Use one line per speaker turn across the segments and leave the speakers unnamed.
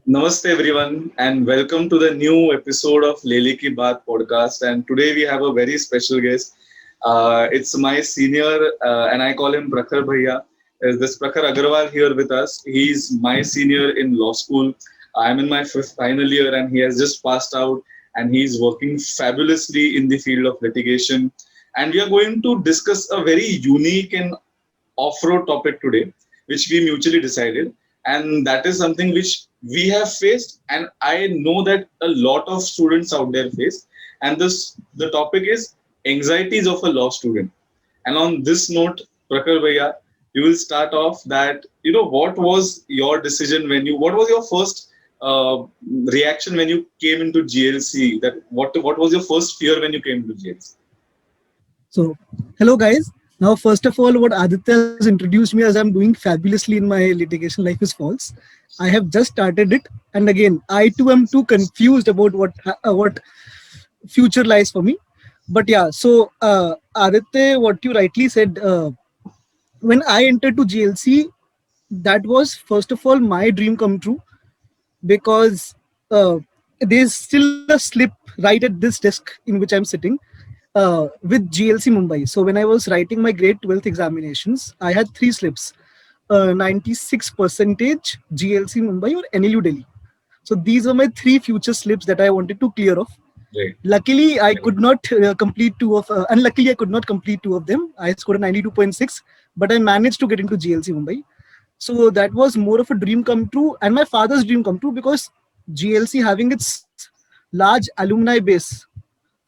Namaste everyone and welcome to the new episode of Leli Ki Baat podcast. And today we have a very special guest. It's my senior and I call him Prakhar Bhaiya. Is this Prakhar Agarwal here with us? He's my senior in law school. I'm in my fifth final year and he has just passed out and he's working fabulously in the field of litigation. And we are going to discuss a very unique and off-road topic today, which we mutually decided, and that is something which we have faced, and I know that a lot of students out there face. And this the topic is anxieties of a law student. And on this note, Prakhar Bhaiya, you will start off that what was your decision when you what was your first reaction when you came into GLC? That what was your first fear when you came into GLC?
So, hello guys. Now, first of all, what Aditya has introduced me as I'm doing fabulously in my litigation life is false. I have just started it, and again, I too am too confused about what future lies for me. But yeah, so Aditya, what you rightly said, when I entered to GLC, that was first of all my dream come true because there's still a slip right at this desk in which I'm sitting with GLC Mumbai. So when I was writing my grade 12th examinations, I had three slips: 96 percentage GLC Mumbai or NLU Delhi. So these were my three future slips that I wanted to clear off.
Right.
Luckily, I could not complete two of. Unluckily, I could not complete two of them. I scored a 92.6, but I managed to get into GLC Mumbai. So that was more of a dream come true, and my father's dream come true because GLC having its large alumni base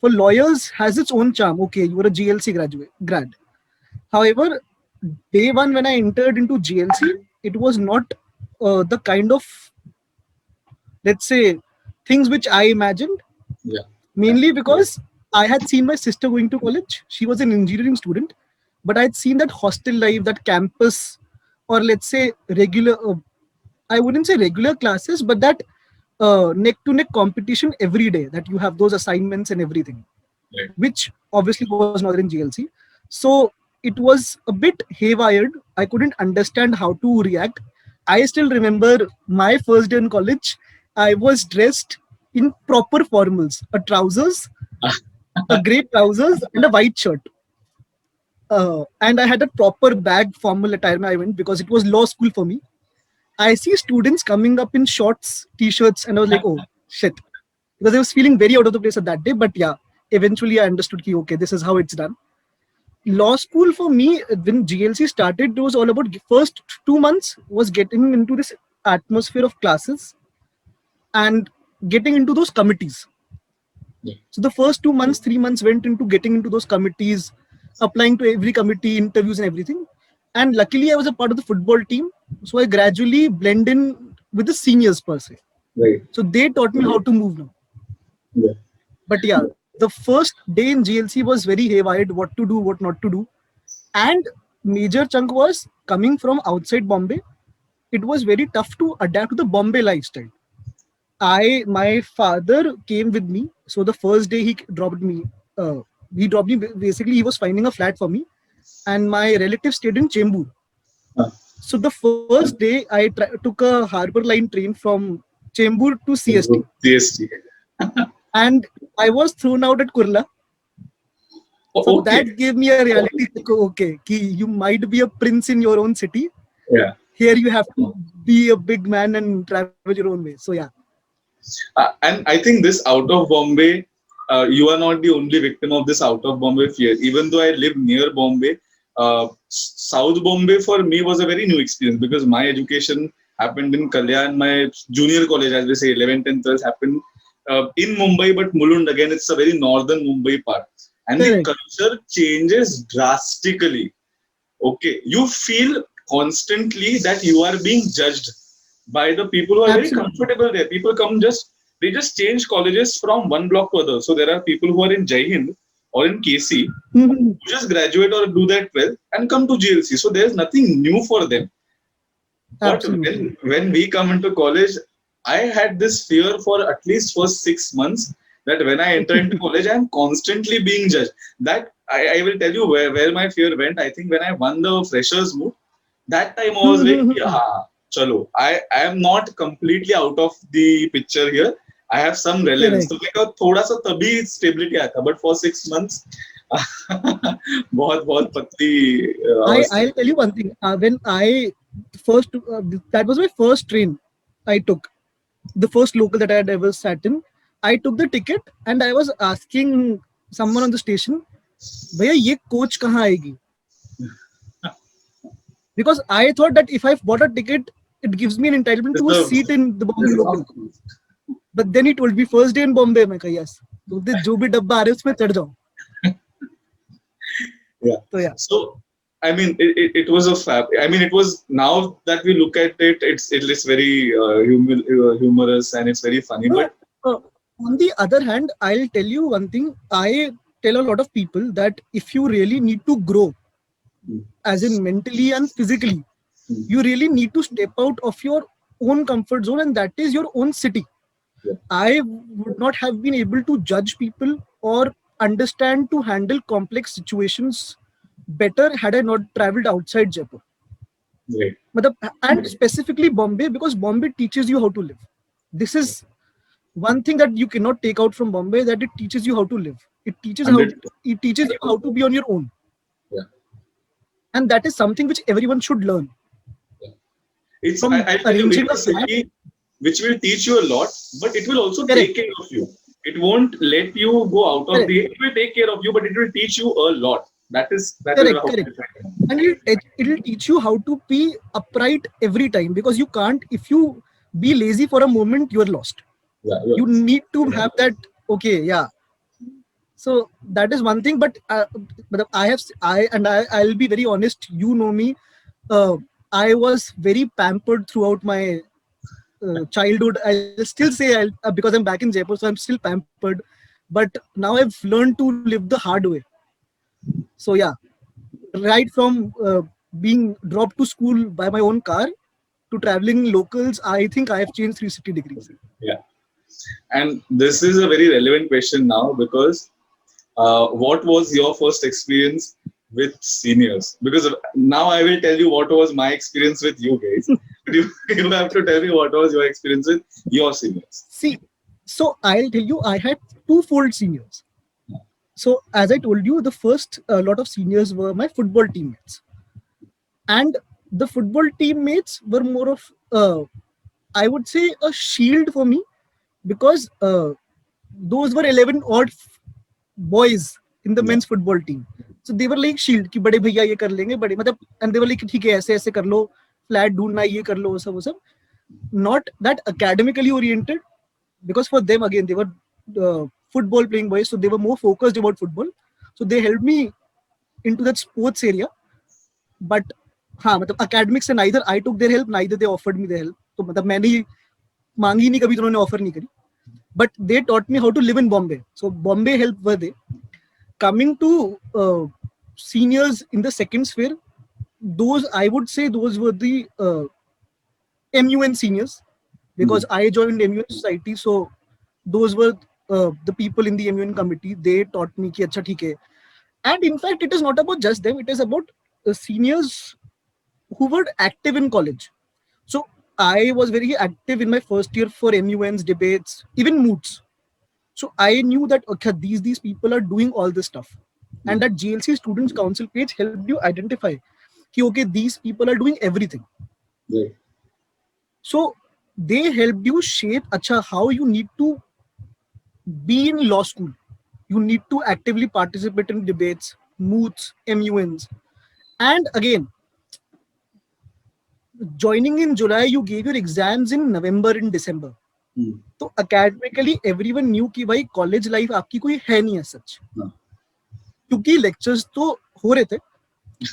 for lawyers has its own charm. Okay, you were a GLC grad. However, day one when I entered into GLC, it was not the kind of, let's say, things which I imagined.
Yeah.
Mainly because I had seen my sister going to college. She was an engineering student, but I had seen that hostel life, that campus, or let's say regular. I wouldn't say regular classes, but that neck to neck competition every day. That you have those assignments and everything,
Right.
which obviously was not in GLC. So it was a bit haywired. I couldn't understand how to react. I still remember my first day in college. I was dressed in proper formals, a trousers, a grey trousers, and a white shirt. And I had a proper bag formal attire I went because it was law school for me. I see students coming up in shorts, t-shirts, and I was like, oh shit, because I was feeling very out of the place at that day. But yeah, eventually I understood ki, okay, this is how it's done. Law school for me, when GLC started, it was all about first 2 months was getting into this atmosphere of classes and getting into those committees.
Yeah.
So the first 2 months, 3 months went into getting into those committees, applying to every committee, interviews and everything. And luckily I was a part of the football team. So I gradually blend in with the seniors per se.
Right.
So they taught me how to move now.
Yeah.
But yeah, the first day in GLC was very haywired, what to do, what not to do. And major chunk was coming from outside Bombay. It was very tough to adapt to the Bombay lifestyle. My father came with me. So the first day dropped me. He dropped me. Basically, he was finding a flat for me, and my relative stayed in Chembur.
Uh,
So the first day, I took a Harbour Line train from Chembur to CST,
CST.
and I was thrown out at Kurla. So
Oh, okay.
that gave me a reality check. Okay, ki you might be a prince in your own city.
Yeah.
Here you have to be a big man and travel your own way. So yeah.
And I think this out of Bombay, you are not the only victim of this out of Bombay fear. Even though I live near Bombay, South Bombay for me was a very new experience because my education happened in Kalyan. My junior college, as we say, 11th and 12th happened in Mumbai, but Mulund again, it's a very northern Mumbai part. And the
Correct.
culture changes drastically. Okay, you feel constantly that you are being judged by the people who are very
Absolutely.
comfortable there. People come they just change colleges from one block to other. So there are people who are in Jai Hind or in KC
Mhm.
who just graduate or do that well and come to GLC. So there's nothing new for them. But
Absolutely.
when we come into college, I had this fear for at least for 6 months that when I enter into college, I'm constantly being judged. That I will tell you where my fear went. I think when I won the freshers moot, that time I was like,
Mhm.
yeah. चलो, I am not completely out of the picture here. I have some relevance.
Correct.
तो मेरे को थोड़ा सा तभी stability आया था, but for 6 months बहुत बहुत पतली अवस्था.
I'll tell you one thing. When I first that was my first train I took, the first local that I had ever sat in. I took the ticket and I was asking someone on the station, भैया ये coach कहाँ आएगी? Because I thought that if I bought a ticket, it gives me an entitlement to a seat in the Bombay local. But then he told me first day in Bombay, मैं कहा yes. तो जो भी डब्बा आ रहे उसमें चढ़ जाओ.
Yeah.
So yeah.
So I mean, it was a fab. I mean, it was, now that we look at it, it is very humorous and it's very funny. But
On the other hand, I'll tell you one thing. I tell a lot of people that if you really need to grow, as in mentally and physically, you really need to step out of your own comfort zone, and that is your own city.
Yeah.
I would not have been able to judge people or understand to handle complex situations better had I not traveled outside Jaipur.
right.
And specifically Bombay, because Bombay teaches you how to live. This is one thing that you cannot take out from Bombay, that it teaches you how to live. It teaches you how to be on your own.
Yeah.
And that is something which everyone should learn.
It's
From arranging a flat,
city which will teach you a lot, but it will also
Correct.
take care of you. It won't let you go out of
Correct.
it will take care of you, but it will teach you a lot. That is
Correct,
how
correct. And it will teach you how to be upright every time, because you can't, if you be lazy for a moment, you're lost.
Yeah,
You need to have that, okay, yeah. So that is one thing, but I'll be very honest, you know me, I was very pampered throughout my childhood. I'll still say because I'm back in Jaipur, so I'm still pampered, but now I've learned to live the hard way. So yeah, right from being dropped to school by my own car to traveling locals, I think I have changed 360 degrees.
Yeah. And this is a very relevant question now, because what was your first experience with seniors? Because now I will tell you what was my experience with you guys. But you have to tell me what was your experience with your seniors.
See, so I'll tell you, I had twofold seniors. So as I told you, the first lot of seniors were my football teammates. And the football teammates were more of, I would say, a shield for me, because those were 11 odd boys in the men's football team. So they were like shield कि बड़े भैया ये कर लेंगे बड़े मतलब, and they were like ठीक है ऐसे ऐसे कर लो, flat ढूंढना ये कर लो वो सब. Not that academically oriented, because for them again they were football playing boys, so they were more focused about football. So they helped me into that sports area. But हाँ मतलब academics से neither I took their help, neither they offered me their help. तो मतलब मैंने मांगी नहीं कभी, तो उन्होंने ऑफर नहीं करी. But they taught me how to live in Bombay. So Bombay help were they. Coming to seniors in the second sphere, those I would say those were the MUN seniors, because I joined MUN society. So those were the people in the MUN committee. They taught me कि अच्छा ठीक है. And in fact, it is not about just them. It is about seniors who were active in college. So I was very active in my first year for MUN's debates, even moots. So I knew that okay, these people are doing all this stuff, and that GLC Students Council page helped you identify कि okay, these people are doing everything.
Yeah.
So they helped you shape अच्छा how you need to be in law school. You need to actively participate in debates, moots, MUNs, and again, joining in July, you gave your exams in November and December. तो academically everyone knew कि भाई college life आपकी कोई है नहीं है सच, क्योंकि lectures तो हो रहे थे,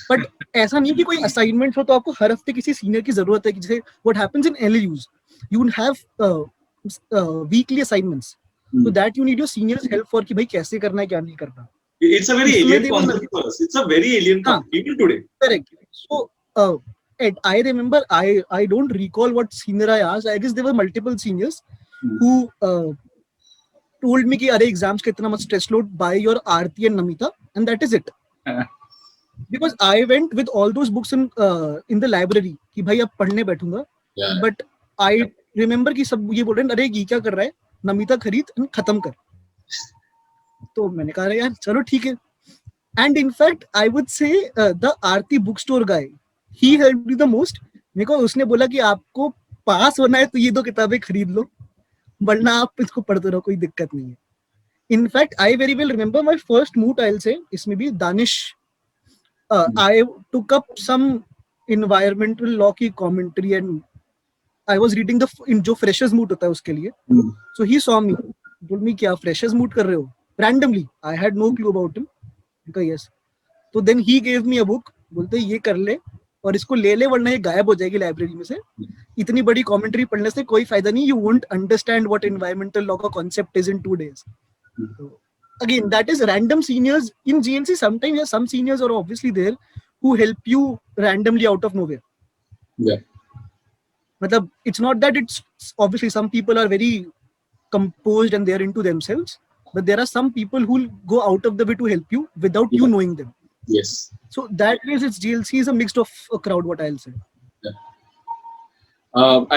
but ऐसा नहीं कि कोई assignment हो तो आपको हर हफ्ते किसी senior की जरूरत है कि जैसे what happens in LLUs, you will have weekly assignments, so that you need your seniors help for कि भाई कैसे करना है क्या नहीं करना.
It's a very alien concept for us. It's a very alien concept even today.
Correct. So I remember, I don't recall what senior I asked. I guess there were multiple seniors who told me कि अरे exams का इतना much stress load, buy your Aarti and Namita, and that is it. Because I went with all those books in the library कि भाई अब पढ़ने बैठूंगा.
Yeah.
But I remember कि सब ये बोल रहे हैं अरे ये क्या कर रहा है, नमिता खरीद and खत्म कर. तो मैंने कहा यार चलो ठीक है. And in fact I would say the Aarti book store guy, he helped me the most. मेरे को उसने बोला कि आपको पास होना है तो ये दो किताबें खरीद लो, वरना आप इसको पढ़ते रहो, कोई दिक्कत नहीं है. In fact I very well remember my first moot, I say इसमें भी Danish, I took up some environmental law की commentary and I was reading the जो फ्रेशर्स मूट होता है उसके लिए. सो he saw me, told me क्या फ्रेशर्स मूट कर रहे हो randomly. I had no clue about him. Yes. तो then he gave me a book, बोलते ये कर ले और इसको ले ले वरना ये गायब हो जाएगी लाइब्रेरी में से. इतनी बड़ी कमेंट्री पढ़ने से कोई फायदा नहीं, you won't understand what environmental law का concept is in 2 days. Again, that is random seniors in GNC. Sometimes yeah, some seniors are obviously there who help you randomly out of nowhere.
Yeah.
Matlab, it's not that it's obviously some people are very composed and they're into themselves, but there are some people who will go out of the way to help you without you knowing them.
Yes.
So that means it's GLC is a mixed of a crowd, what I'll say.
Yeah.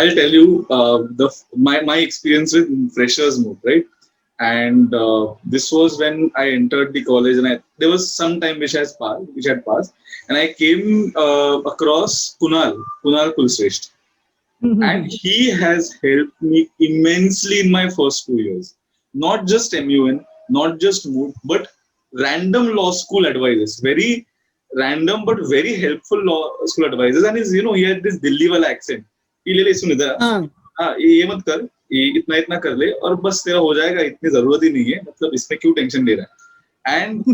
I'll tell you my experience with freshers move, right? And this was when I entered the college, and there was some time which had passed, and I came across Kunal Kulshrestha. And he has helped me immensely in my first 2 years. Not just MUN, not just MOOC, but random law school advisors. Very random but very helpful law school advisors. And he had this Delhi wala accent. ये मत कर, इतना इतना कर ले और बस तेरा हो जाएगा, इतनी जरूरत ही नहीं है, मतलब इसमें क्यों टेंशन ले रहा है. And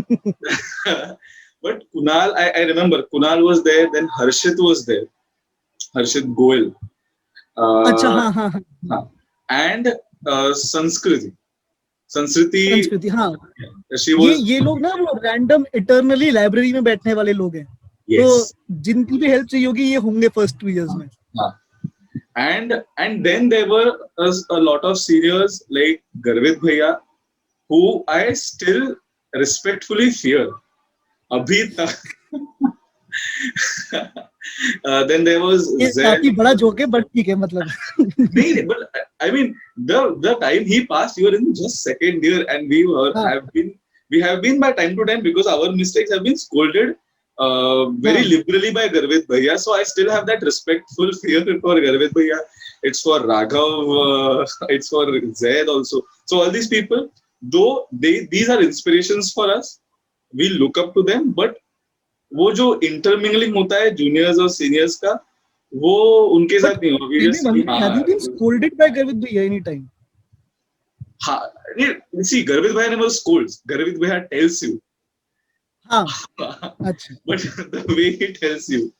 but Kunal, I remember Kunal was there, then Harshit was there, Harshit Goel.
अच्छा हाँ हाँ हाँ.
And संस्कृति हाँ,
ये लोग ना वो रैंडम इटर्नली लाइब्रेरी में बैठने वाले लोग हैं. तो जिनकी भी हेल्प चाहिए होगी ये होंगे फर्स्ट 2 years में.
And then there were a lot of seniors like Garvit Bhaiya, who I still respectfully fear. Abhi tak. Then there was
काफी बड़ा जोक है बट ठीक है मतलब.
नहीं, but I mean the time he passed, you were in just second year, and we have been by time to time, because our mistakes have been scolded very liberally by Garvit Bhaiya. So I still have that respectful fear for Garvit Bhaiya. It's for Raghav, it's for Zaid also. So all these people, though these are inspirations for us, we look up to them, but वो जो intermingling होता है juniors और seniors का, वो उनके साथ नहीं होगा.
Have you been scolded by Garvit Bhaiya any time?
हाँ, see, Garvit Bhaiya never scolds. Garvit Bhaiya tells you.
हाँ. अच्छा.
But the way he tells you,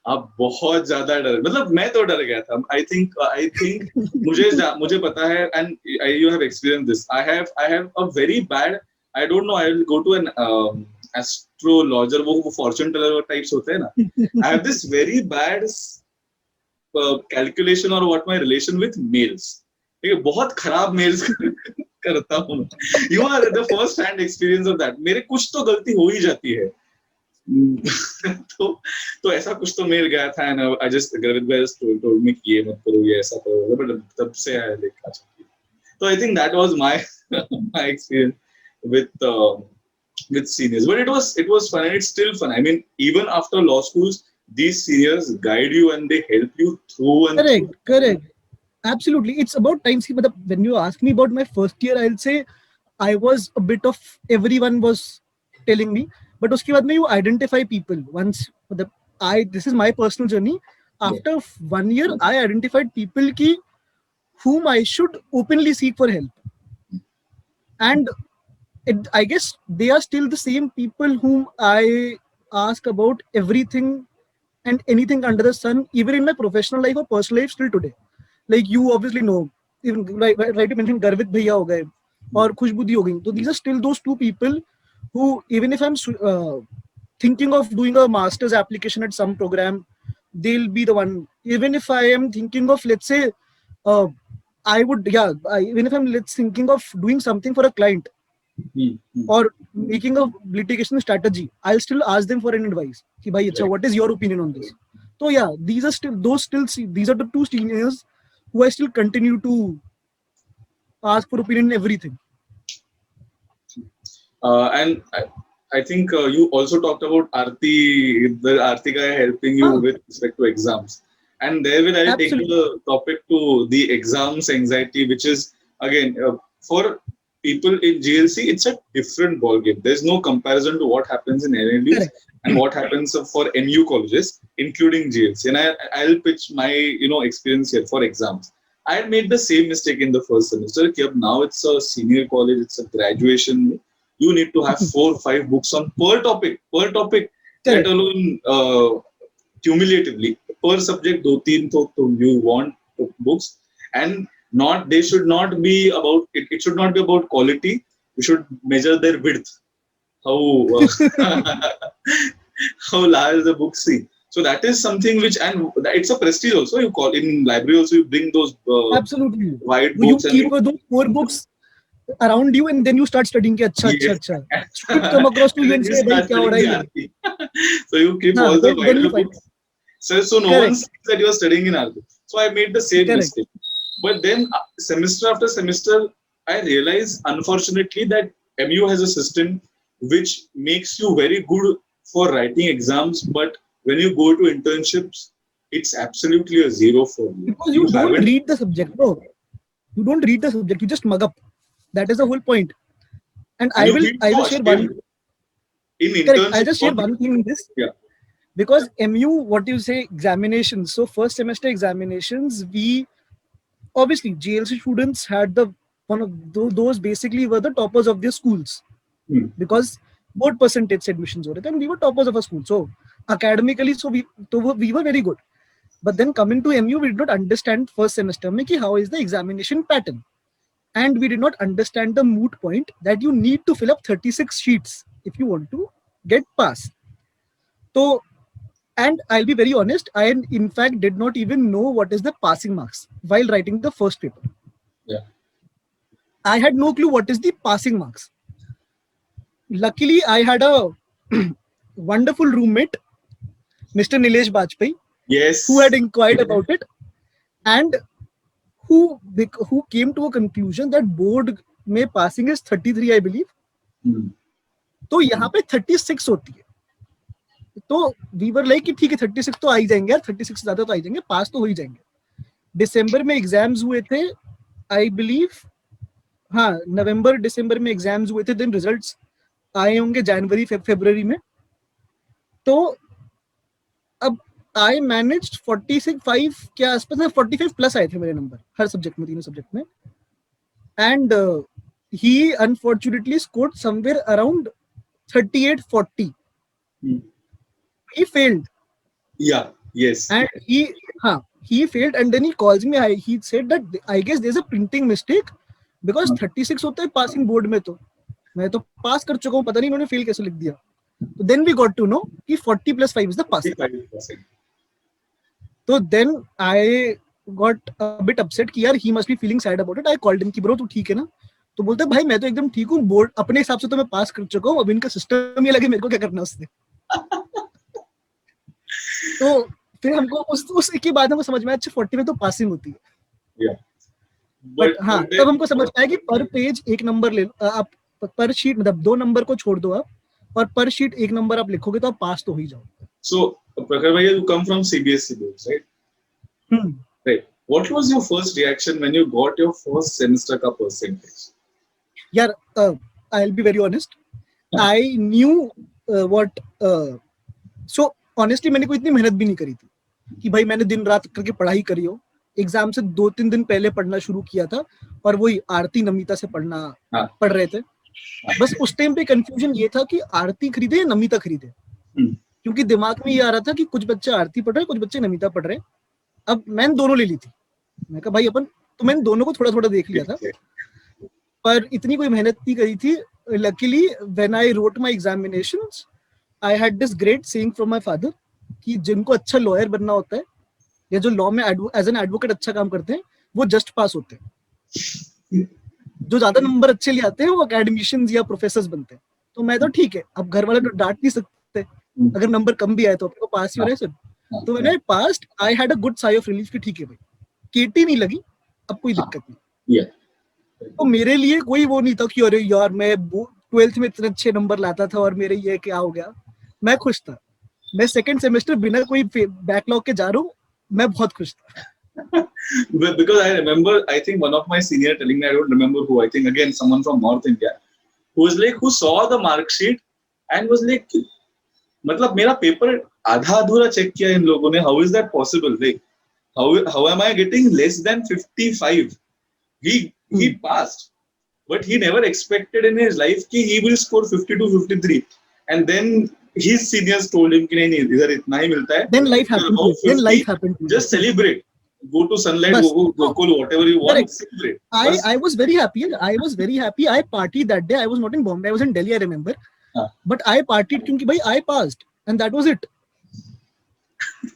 आप बहुत ज्यादा डर, मतलब मैं तो डर गया था. I think मुझे पता है, and you have experienced this. I have a very bad, I don't know, I will go to an astrologer, वो fortune teller types होते हैं ना. I have this very bad calculation or what my relation with males. ठीक है, बहुत खराब mails करता हूँ. You are the first hand experience of that. मेरे कुछ तो गलती हो ही जाती है. तो ऐसा कुछ तो मेल गया था, and I just Garvit Bhaiya told me कि ये मत करो, ये ऐसा करो, but तब से I देखा. So I think that was my experience with seniors. But it was fun, and it's still fun. I mean, even after law schools, these seniors guide you and they help you through and
correct. Absolutely, it's about time. See, but when you ask me about my first year, I'll say I was a bit of, everyone was telling me, but uske baad mein you identify people. Once this is my personal journey. After 1 year, I identified people whom I should openly seek for help, and I guess they are still the same people whom I ask about everything and anything under the sun, even in my professional life or personal life, still today. Like you obviously know, even right to mention Garvit Bhaiya ho gaye or Khushbudi ho gayi. So these are still those two people who, even if I'm thinking of doing a master's application at some program, they'll be the one. Even if I am thinking of, let's say, even if I'm thinking of doing something for a client, or making a litigation strategy, I'll still ask them for an advice. Ki bhai, what is your opinion on this? So yeah, these are the two seniors who I still continue to ask for opinion in everything.
And I think you also talked about the Aarti guy helping you
Huh,
with respect to exams. And there will I'll take
absolutely
the topic to the exams anxiety, which is again for people in GLC, it's a different ballgame. There's no comparison to what happens in NLUs
correct.
and what happens for MU colleges, including GLC. And I'll pitch my experience here for exams. I had made the same mistake in the first semester. Okay, now it's a senior college, it's a graduation. You need to have 4 or 5 books on per topic, let
Correct.
alone cumulatively per subject. Do you want books, and not they should not be about it. It should not be about quality. You should measure their width. How how large the book see. So that is something which, and it's a prestige also. You call in library also. You bring those
Absolutely.
white
You
books and
keep those 4 books around you and then you start studying कि अच्छा अच्छा
yes.
अच्छा. Student come across to
And
you
then
and
you
say भाई
start
क्या हो
studying
रहा
the
है ये?
Aarti. So you keep
हाँ,
all the
then you
wider
fight.
books. So no one
Correct.
sees that you are studying in Aarti. So I made the same
Correct.
mistake. But then semester after semester, I realized unfortunately that MU has a system which makes you very good for writing exams, but when you go to internships, it's absolutely a zero for you.
Because
You
you don't
haven't,
read the subject, bro. You don't read the subject. You just mug up. That is the whole point. And
and
I
you
will
feel
I
so
will share one.
ashamed in
Correct. I'll
internships.
just share one thing in this.
Yeah.
Because MU, what you say, examinations. So first semester examinations, we obviously GLC students had the one of those basically were the toppers of their schools
Hmm.
because board percentage से admissions हो रहे थे and we were toppers of our school. So academically, we were very good. But then coming to MU, we did not understand first semester में कि how is the examination pattern, and we did not understand the moot point that you need to fill up 36 sheets if you want to get pass. So, and I'll be very honest, I in fact did not even know what is the passing marks while writing the first paper.
Yeah.
I had no clue what is the passing marks. Luckily, I had a wonderful roommate, Mr. Nilesh Bajpayee,
Yes.
who had inquired about it and who came to a conclusion that board में passing is 33, I believe.
Hmm.
तो यहाँ पे 36 होती है. तो we were like कि ठीक है 36 तो आ ही जाएंगे यार, 36 ज्यादा तो आ ही जाएंगे, पास तो हो ही जाएंगे. दिसंबर में एग्जाम्स हुए थे, आई बिलीव. हाँ, नवंबर दिसंबर में एग्जाम्स हुए थे, देन रिजल्ट्स आए होंगे जनवरी फरवरी में. तो अब आई मैनेज्ड 45 के आसपास, 45 प्लस आए थे मेरे नंबर हर सब्जेक्ट में, तीनों सब्जेक्ट में. And he unfortunately scored somewhere around 38-40. He failed.
Yeah. Yes.
And he failed, and then he calls me. He said that I guess there's a printing mistake because 36 होता है passing board में. तो मैं तो पास कर चुका हूँ, पता नहीं इन्होंने फेल कैसे लिख दिया. तो then we got to know कि 40 plus 5 is the passing.
55%.
तो then I got a bit upset कि यार he must be feeling sad about it. I called him कि bro तू ठीक है ना? तो बोलते भाई मैं तो एकदम ठीक हूँ, बोर्ड अपने हिसाब से तो मैं पास कर चुका हूँ, अब इनका सिस्टम ये लगे मेरे को क्या करना उससे. तो फिर हमको उस एक ही बात हमको समझ में आया, अच्छा 40 में तो पासिंग होती है.
Yeah.
बट हाँ, तब हमको समझ आया कि पर पेज एक नंबर ले लो आप, पर शीट मतलब 2 नंबर को छोड़ दो आप, और पर शीट 1 नंबर आप लिखोगे तो आप पास तो हो ही जाओगे.
So, Prakhar bhaiya, you come from CBSE boards, right? Right. What was your first reaction when you got your first semester ka percentage?
यार, I'll be very honest. I knew what. So honestly, मैंने कोई इतनी मेहनत भी नहीं करी थी कि भाई मैंने दिन रात करके पढ़ाई करी हो. एग्जाम से 2-3 दिन पहले पढ़ना शुरू किया था, और वही आरती नमिता से पढ़ रहे थे. बस उस टाइम पे कंफ्यूजन ये था कि आरती खरीदे या नमिता खरीदे, क्योंकि दिमाग में ये आ रहा था कि कुछ बच्चे आरती पढ़ रहे हैं, कुछ बच्चे नमिता पढ़ रहे हैं. अब मैंने दोनों ले ली थी. मैं कहा भाई अपन, तो मैंने दोनों को थोड़ा थोड़ा देख लिया था, पर इतनी कोई मेहनत नहीं करी थी. Luckily when I wrote my examinations, I had this great saying from my father कि जिनको अच्छा लॉयर बनना होता है या जो लॉ में एज एन एडवोकेट अच्छा काम करते हैं, वो जस्ट पास होते हैं. जो ज्यादा नंबर अच्छे ले आते हैं वो अकेडमिशियंस या प्रोफेसर्स बनते हैं. तो मैं तो ठीक है, अब घर वाले तो डांट नहीं सकते, अगर नंबर कम भी आए तो अपने को पास ही हो रहा है सर. तो when I passed, I had a good sigh of relief कि ठीक है भाई, केटी नहीं लगी, अब कोई दिक्कत नहीं।
Yeah.
तो मेरे लिए कोई वो नहीं था कि अरे यार मैं 12th में इतने अच्छे नंबर लाता था और मेरे ये क्या हो गया। मैं खुश था। मैं सेकंड सेमेस्टर बिना कोई बैकलॉग के जा रहा हूँ, मैं बहुत खुश था।
Because I remember, I think one of my senior telling me, I don't remember who, I think again someone from North India, who saw the mark sheet and was like, मतलब मेरा पेपर आधा अधूरा check किया इन लोगों ने, how is that possible? Like, how am I getting less than 55? He passed, but he never expected in his life कि he will score 52, 53, and then his seniors told him कि नहीं इधर इतना ही मिलता है.
Then life happened. Then life happened.
Just celebrate. Go to Sunlight, go Gokul, whatever you want.
Correct.
Celebrate.
I was very happy. I partied that day. I was not in Bombay. I was in Delhi. I remember. But I partied क्योंकि भाई I passed, and that was it.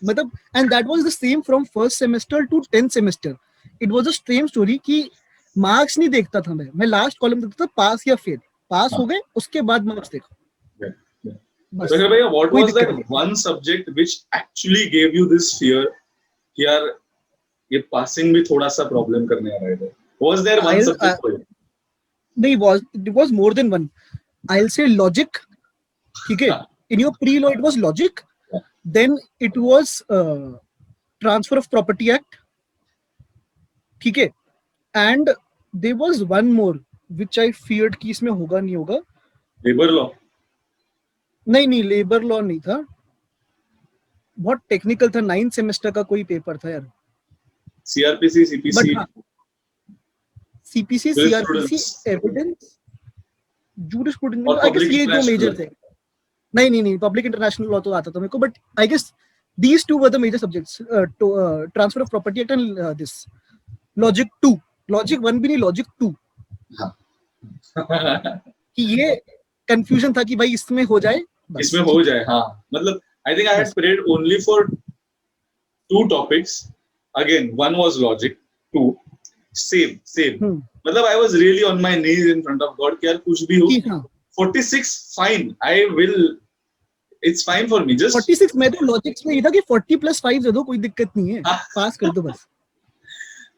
मतलब, and that was the same from first semester to 10th semester. It was a same story कि marks नहीं देखता था मैं last column देखता था, पास या फेल। पास हो गए, उसके बाद मार्क्स देखो।
So भैया, what was that one subject which actually gave you this fear कि यार ये पासिंग भी थोड़ा सा प्रॉब्लम करने आ रहा है? Was there one subject for you?
नहीं, it was more than one. I'll say logic. ठीक है, in your pre-law it was logic. Then it was transfer of property act. ठीक है, and there was one more which I feared कि इसमें होगा नहीं होगा।
Labor law? नहीं,
लेबर लॉ नहीं था, बहुत टेक्निकल था। 9th सेमेस्टर का कोई पेपर था यार।
CRPC, CPC,
CPC, CRPC, evidence, jurisprudence, I guess ये दो मेजर थे। नहीं, पब्लिक इंटरनेशनल लॉ तो आता था मेरे को, but I guess these two were the major subjects, transfer of property act and this logic 2, logic 1 भी नहीं, logic 2। कि ये कंफ्यूजन था कि भाई इसमें हो जाए,
इसमें हो जाए। हाँ, मतलब I think I had prayed only for 2 topics. Again, one was logic, 2 same. मतलब I was really on my knees in front of God कि यार कुछ भी हो, 46 fine, I will, it's fine for me, just
46। मैं तो logics में ये था कि 40+5 दे दो, कोई दिक्कत नहीं है, पास कर दो बस।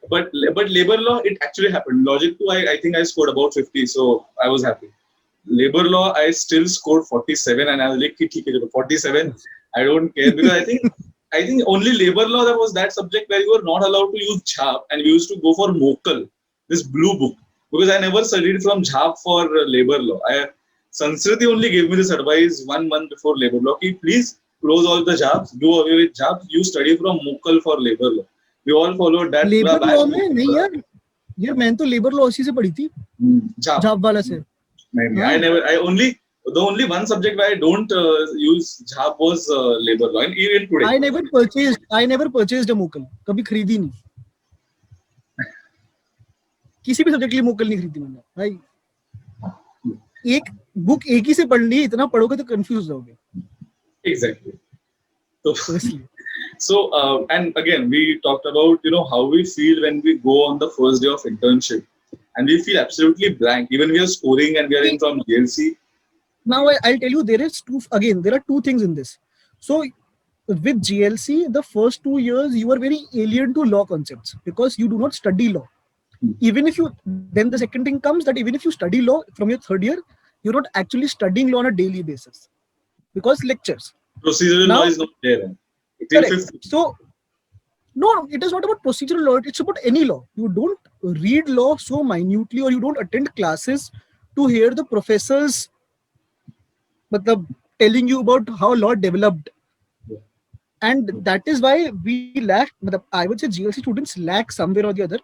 but labor law, it actually happened. Logic 2, I think I scored about 50, so I was happy. Labor law, I still scored 47, and I was like, ठीक है, 47, I don't care, because I think only labor law that was that subject where you were not allowed to use Jhap, and we used to go for Mokal, this blue book, because I never studied from Jhap for labor law. Sanskriti only gave me this advice 1 month before labor law, कि please close all the Jhaps, do away with Jhaps, you study from Mokal for labor law. We all followed that.
Labour law में नहीं यार मैंने तो labour law उसी से पढ़ी थी, जाप वाला से।
नहीं, the only one subject where I don't use Jhap was labor law, and even today
I never purchased a Mokal, कभी खरीदी नहीं, किसी भी सब्जेक्ट के लिए मोकल नहीं खरीदी मैंने भाई। एक बुक एक ही से पढ़नी है, इतना पढ़ोगे तो कंफ्यूज होगे।
Exactly. So and again we talked about how we feel when we go on the first day of internship, and we feel absolutely blank, even we are scoring and we are in from GLC.
Now I'll tell you, there are two things in this. So with GLC, the first 2 years you are very alien to law concepts because you do not study law. Even if you, then the second thing comes that even if you study law from your third year, you're not actually studying law on a daily basis because lectures.
Procedural law is not there.
Correct. So no, it is not about procedural law, it's about any law. You don't read law so minutely, or you don't attend classes to hear the professors telling you about how law developed. And that is why we lack, I would say GLC students lack somewhere or the other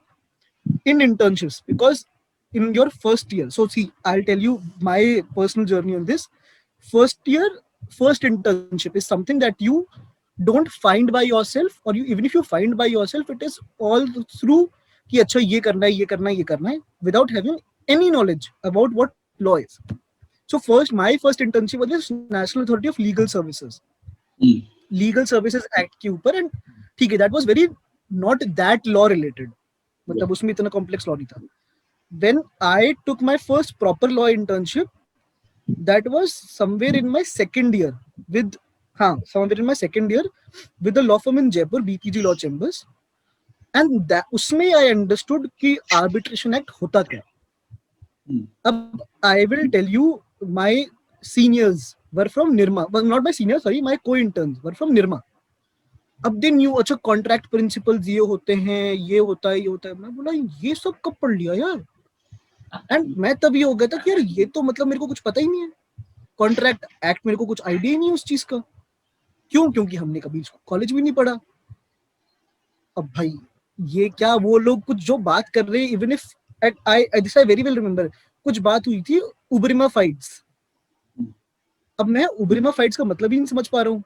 in internships, because in your first year, so see, I'll tell you my personal journey on this. First year, first internship is something that you don't find by yourself, or even if you find by yourself, it is all through कि अच्छा ये करना है, ये करना है, ये करना है, without having any knowledge about what law is. So my first internship was with National Authority of Legal Services, Legal Services Act के ऊपर, and ठीक है, that was very not that law related, मतलब उसमें इतना complex law नहीं था. When I took my first proper law internship, that was somewhere in my second year with somewhere in my second year with the law firm in Jaipur, BPG Law Chambers. And that उसमें I understood कि arbitration act होता क्या. अब I will tell you, my seniors were from Nirma. Well, not my seniors, sorry, my co-interns were from Nirma. अब they knew अच्छा contract principles ये होते हैं, ये होता है, ये होता है. मैं बोला ये सब कब पढ़ लिया यार. एंड मैं तब ये हो गया था कि यार ये तो मतलब मेरे को कुछ पता ही नहीं है. कॉन्ट्रैक्ट एक्ट मेरे को कुछ आइडिया ही नहीं है उस चीज का. क्यों? क्योंकि हमने कभी कॉलेज भी नहीं पढ़ा. अब भाई ये क्या वो लोग कुछ जो बात कर रहे हैं, even if I very well remember, कुछ बात हुई थी उबरिमा फाइट्स. अब मैं उबरिमा फाइट्स का मतलब ही नहीं समझ पा रहा हूँ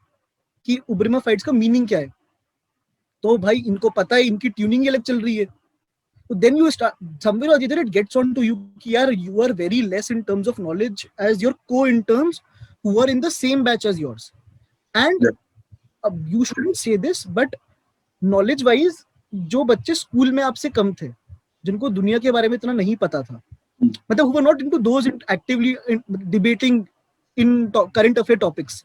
कि उबरिमा फाइट्स का मीनिंग क्या है. तो भाई इनको पता है, इनकी ट्यूनिंग अलग चल रही है. तो then you start somewhere or other it gets on to you कि यार you are very less in terms of knowledge as your co-interns who are in the same batch as yours. And अब you shouldn't say this, but knowledge wise जो बच्चे school में आपसे कम थे, जिनको दुनिया के बारे में इतना नहीं पता था, मतलब who were not into those actively debating in current affair topics,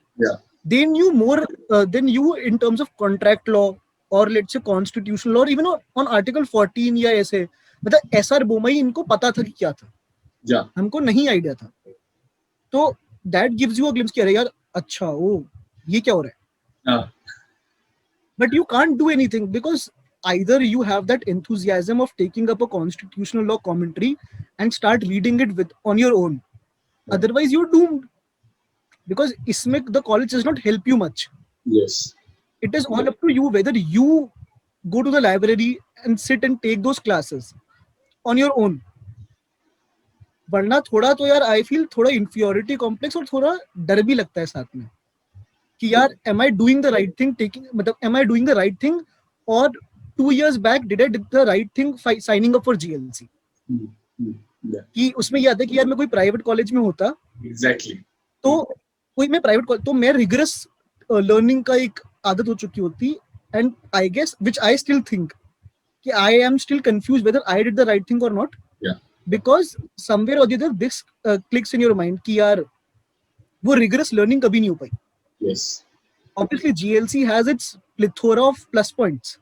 they knew more than you in terms of contract law or let's say constitutional law or even on article 14 या ऐसे. मतलब एसआर बोमई इनको पता था कि क्या था, हमको नहीं आइडिया था. तो that gives you a glimpse कि अरे यार अच्छा ओ ये क्या हो रहा है. But you can't do anything because either you have that enthusiasm of taking up a constitutional law commentary and start reading it on your own. Otherwise, you're doomed. Because isme the college does not help you much.
Yes.
It is all up to you whether you go to the library and sit and take those classes on your own. वरना थोड़ा तो यार I feel थोड़ा inferiority complex और थोड़ा डर भी लगता है साथ में कि यार am I doing the right thing, मतलब am I doing the right thing, or 2 years back did I did the right thing signing up for GLC. कि उसमें ये आता है कि यार मैं कोई प्राइवेट कॉलेज में होता, तो कोई मैं प्राइवेट तो मैं रिगरस लर्निंग का एक आदत हो चुकी होती. And I guess which I still think कि I am still confuse whether I did the right thing or not, because somewhere or the other this clicks in your mind कि यार वो रिगरस लर्निंग कभी नहीं हो पाई. Obviously GLC has its plethora of plus points,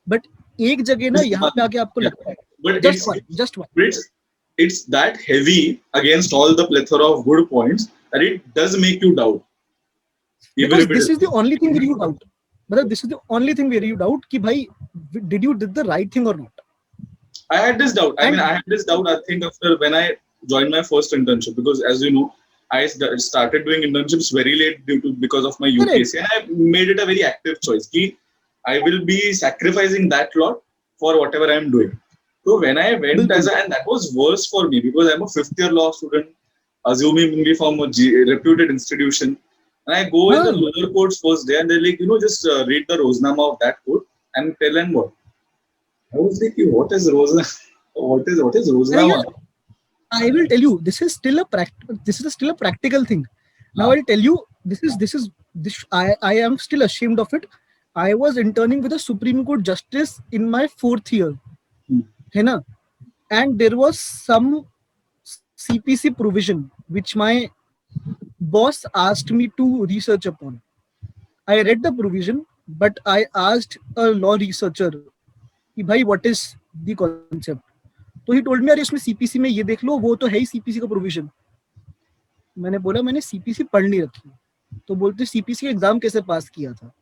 but एक जगह ना यहाँ पे आके आपको लगता है just one.
It's that heavy against all the plethora of good points that it does make you doubt.
Because this is the only thing where you doubt. But this is the only thing where you doubt कि भाई did you did the right thing or not.
I had this doubt. I had this doubt. I think after when I joined my first internship, because as you know, I started doing internships very late because of my UPSC, and I made it a very active choice. Ki I will be sacrificing that lot for whatever I am doing. So when I went and that was worse for me because I'm a 5th year law student, assuming from a reputed institution, and I go in the lower courts first day, and they're like, just read the Roznama of that court and tell them what. I was like, what is Roznama? What is Roznama?
I will tell you, this is still a practical thing. Now I'll tell you, this. I am still ashamed of it. I was interning with a Supreme Court justice in my 4th year, है ना? And there was some CPC provision which my boss asked me to research upon. I read the provision, but I asked a law researcher, कि भाई what is the concept? तो he told me यार इसमें CPC में ये देख लो, वो तो है ही सीपीसी का प्रोविजन. मैंने बोला मैंने सीपीसी पढ़ नहीं रखी. तो बोलते सीपीसी का एग्जाम कैसे पास किया था.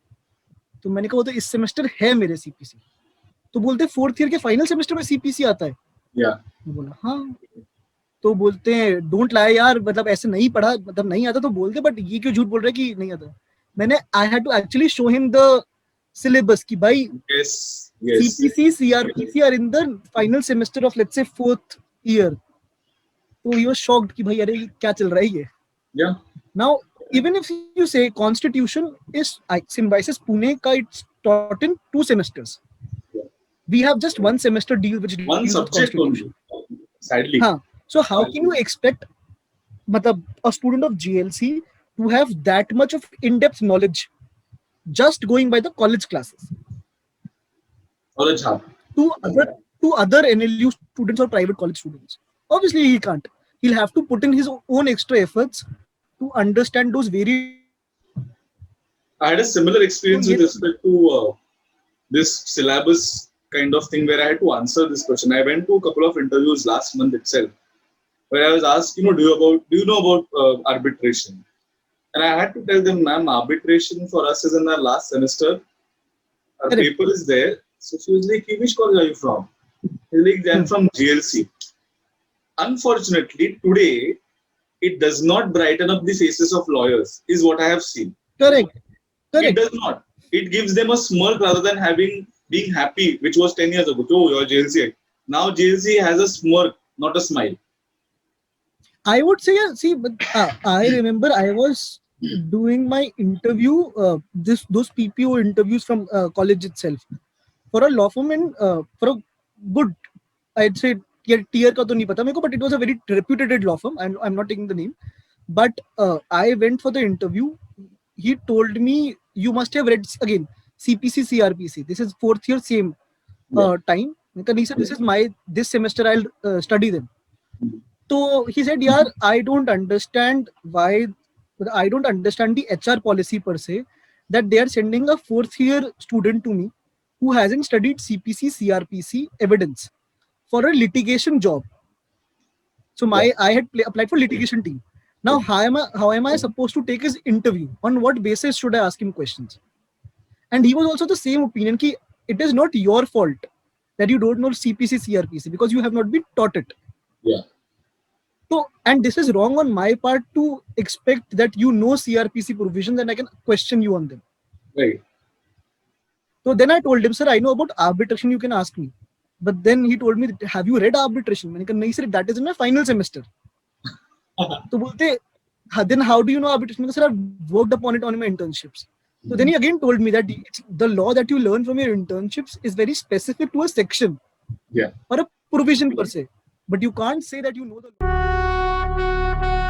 तो मैंने कहा वो तो इस सेमेस्टर है मेरे सीपीसी. तो बोलते 4th ईयर के फाइनल सेमेस्टर में सीपीसी आता है. मैं बोला हाँ. तो बोलते हैं डोंट लाई यार, मतलब ऐसे नहीं पढ़ा, मतलब नहीं आता तो बोलते, बट ये क्यों झूठ बोल रहे कि नहीं आता. मैंने I had to actually show him the syllabus कि भाई CPC, CRPC are in the final semester of let's say 4th year. So he was shocked कि भाई अरे क्या चल रहा है ये. Now even if you say constitution is Symbiosis Pune ka it's taught in 2 semesters. We have just 1 semester deal which deals with constitution.
Sadly.
So how can you expect मतलब a student of GLC to have that much of in-depth knowledge just going by the college classes? To other NLU students or private college students, obviously he can't. He'll have to put in his own extra efforts to understand those very
I had a similar experience with
yes,
respect to this syllabus kind of thing where I had to answer this question. I went to a couple of interviews last month itself where I was asked, do you know about arbitration? And I had to tell them, ma'am, arbitration for us is in our last semester. Our
correct.
paper is there. So she was like, which college are you from? I was like, I'm
Hmm.
from GLC. Unfortunately, today it does not brighten up the faces of lawyers, is what I have seen.
Correct.
It
Correct.
does not. It gives them a smirk rather than being happy, which was 10 years ago. Oh, you're JLC. Now JLC has a smirk, not a smile.
I would say, yeah, see, but I remember I was doing my interview, those PPO interviews from college itself for a law firm and for a good, I'd say, tier ka to nahi pata मेरे को, but it was a very reputed law firm. I'm not taking the name, but I went for the interview. He told me you must have read again CPC CRPC. This is fourth year same
Yeah.
time. He said this is this semester I'll study them. So he said, yeah, I don't understand why, I don't understand the HR policy per se, that they are sending a fourth year student to me who hasn't studied CPC, CRPC evidence for a litigation job. So
Yeah.
I had applied for litigation team. Now, how am I supposed to take his interview? On what basis should I ask him questions? And he was also the same opinion that it is not your fault that you don't know CPC, CRPC because you have not been taught it.
Yeah.
So, and this is wrong on my part to expect that you know CRPC provisions and I can question you on them.
Right.
So then I told him, sir, I know about arbitration, you can ask me. But then he told me, have you read arbitration? मैंने कहा नहीं sir, that is in my final semester. तो बोलते, then how do you know arbitration? Sir, I've worked upon it on my internships. So then he again told me that the law that you learn from your internships is very specific to a section.
Yeah.
Or a provision per se. But you can't say that you know the law.